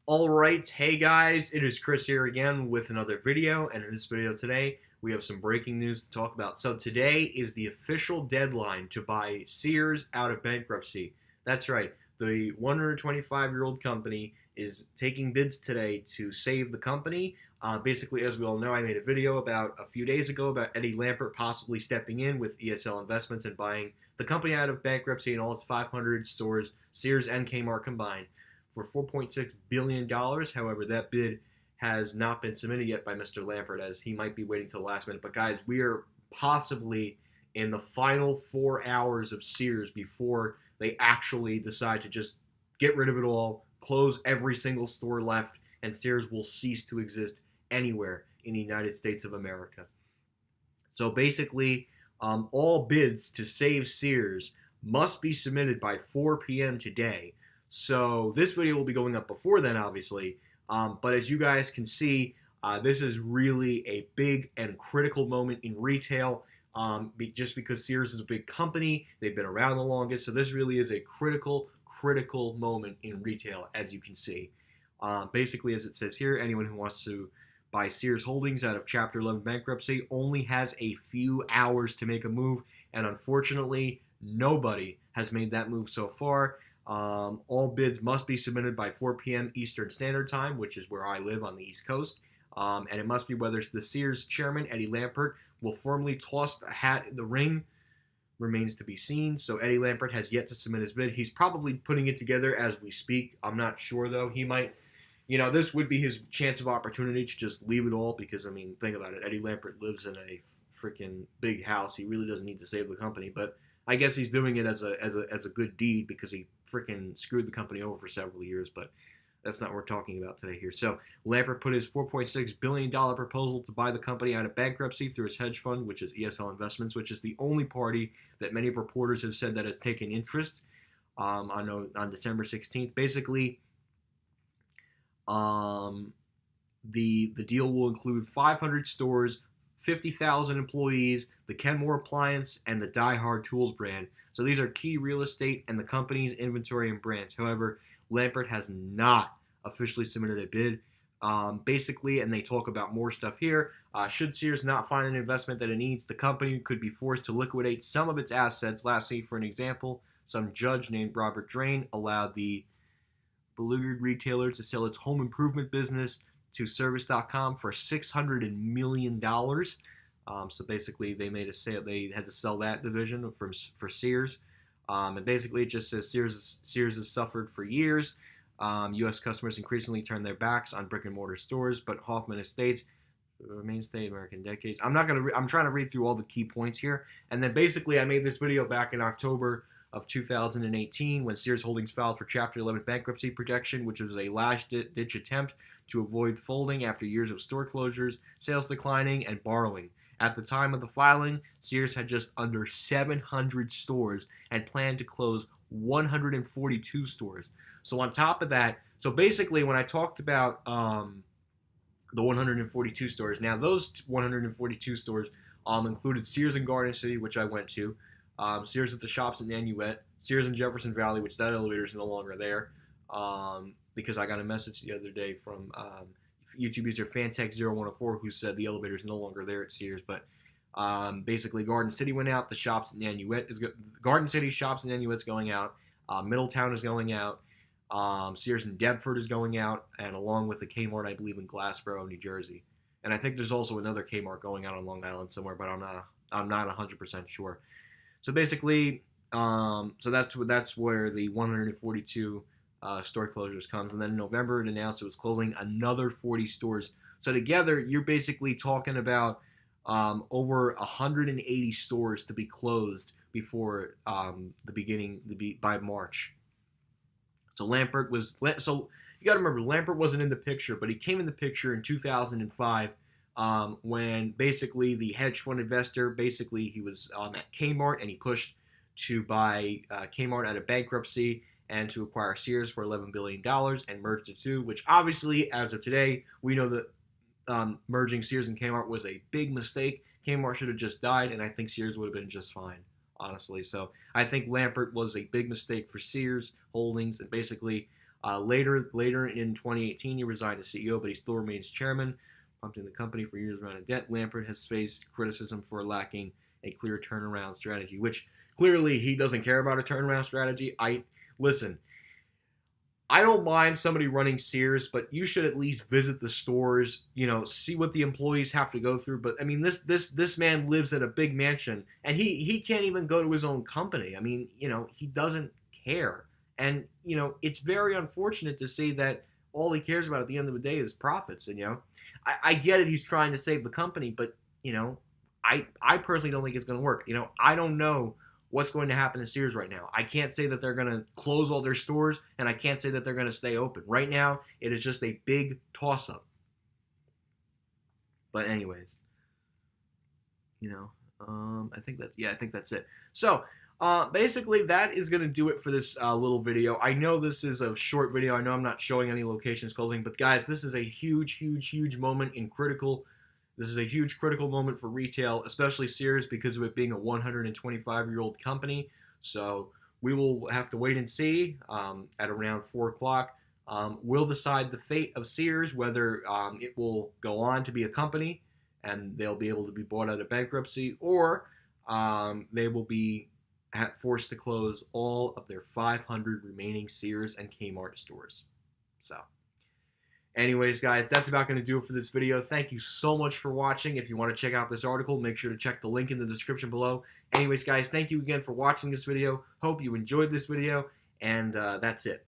Alright, hey guys, it is Chris here again with another video, and in this video today, we have some breaking news to talk about. So today is the official deadline to buy Sears out of bankruptcy. That's right, the 125-year-old company is taking bids today to save the company. Basically, as we all know, I made a video about a few days ago about Eddie Lampert possibly stepping in with ESL Investments and buying the company out of bankruptcy and all its 500 stores, Sears and Kmart combined, for $4.6 billion. However, that bid has not been submitted yet by Mr. Lampert, as he might be waiting till the last minute. But guys, we are possibly in the final 4 hours of Sears before they actually decide to just get rid of it all, close every single store left, and Sears will cease to exist anywhere in the United States of America. So basically, all bids to save Sears must be submitted by 4 p.m. today. So this video will be going up before then, obviously. But as you guys can see, this is really a big and critical moment in retail. Just because Sears is a big company, they've been around the longest. So this really is a critical moment in retail, as you can see. Basically, as it says here, anyone who wants to buy Sears Holdings out of Chapter 11 bankruptcy only has a few hours to make a move. And unfortunately, nobody has made that move so far. All bids must be submitted by 4 p.m. Eastern Standard Time, which is where I live on the East Coast. And it must be whether the Sears chairman, Eddie Lampert, will formally toss the hat in the ring. Remains to be seen. So Eddie Lampert has yet to submit his bid. He's probably putting it together as we speak. I'm not sure, though. He might, this would be his chance of opportunity to just leave it all because, I mean, think about it. Eddie Lampert lives in a freaking big house. He really doesn't need to save the company, but I guess he's doing it as a good deed because he freaking screwed the company over for several years, but that's not what we're talking about today here. So Lampert put his $4.6 billion proposal to buy the company out of bankruptcy through his hedge fund, which is ESL Investments, which is the only party that many reporters have said that has taken interest on December 16th. Basically, the deal will include 500 stores, 50,000 employees, the Kenmore Appliance, and the Die Hard Tools brand. So these are key real estate and the company's inventory and brands. However, Lampert has not officially submitted a bid. Basically, and they talk about more stuff here, should Sears not find an investment that it needs, the company could be forced to liquidate some of its assets. Last week, for an example, some judge named Robert Drain allowed the beleaguered retailer to sell its home improvement business to Service.com for $600 million. So basically, they made a sale. They had to sell that division for Sears. And basically, it just says Sears has suffered for years. U.S. customers increasingly turn their backs on brick and mortar stores, but Hoffman Estates mainstay American decades. I'm trying to read through all the key points here. And then basically, I made this video back in October of 2018 when Sears Holdings filed for Chapter 11 bankruptcy protection, which was a last-ditch attempt to avoid folding after years of store closures, sales declining, and borrowing. At the time of the filing, Sears had just under 700 stores and planned to close 142 stores. So on top of that, so basically when I talked about the 142 stores, now those 142 stores included Sears in Garden City, which I went to, Sears at the Shops in Nanuet, Sears in Jefferson Valley, which that elevator is no longer there, because I got a message the other day from YouTube user Fantech0104 who said the elevator is no longer there at Sears. But basically, Garden City went out. The Shops in Nanuet Garden City Shops in Nanuet's going out. Middletown is going out. Sears in Deptford is going out, and along with the Kmart, I believe, in Glassboro, New Jersey. And I think there's also another Kmart going out on Long Island somewhere, but I'm not 100% sure. So basically, so that's where the 142 store closures comes. And then in November, it announced it was closing another 40 stores. So together, you're basically talking about over 180 stores to be closed before by March. So so you got to remember, Lampert wasn't in the picture, but he came in the picture in 2005. When basically the hedge fund investor, he was at Kmart and he pushed to buy Kmart out of bankruptcy and to acquire Sears for $11 billion and merge the two, which obviously, as of today, we know that merging Sears and Kmart was a big mistake. Kmart should have just died, and I think Sears would have been just fine. honestly. So I think Lampert was a big mistake for Sears Holdings, and basically Later in 2018, he resigned as CEO, but he still remains chairman, pumping the company for years around in debt. Lampert has faced criticism for lacking a clear turnaround strategy, which clearly he doesn't care about a turnaround strategy. Listen, I don't mind somebody running Sears, but you should at least visit the stores, see what the employees have to go through. But I mean, this man lives at a big mansion, and he can't even go to his own company. I mean, he doesn't care, and it's very unfortunate to see that all he cares about at the end of the day is profits. And I get it, he's trying to save the company, but I personally don't think it's going to work. I don't know what's going to happen to Sears right now. I can't say that they're going to close all their stores, and I can't say that they're going to stay open. Right now, it is just a big toss-up. But anyways, I think that's it. So, basically, that is going to do it for this little video. I know this is a short video. I know I'm not showing any locations closing, but guys, this is a huge moment in critical. This is a huge critical moment for retail, especially Sears, because of it being a 125-year-old company. So we will have to wait and see at around 4 o'clock. We'll decide the fate of Sears, whether it will go on to be a company and they'll be able to be bought out of bankruptcy, or they will be forced to close all of their 500 remaining Sears and Kmart stores. So anyways, guys, that's about going to do it for this video. Thank you so much for watching. If you want to check out this article, make sure to check the link in the description below. Anyways, guys, thank you again for watching this video. Hope you enjoyed this video, and that's it.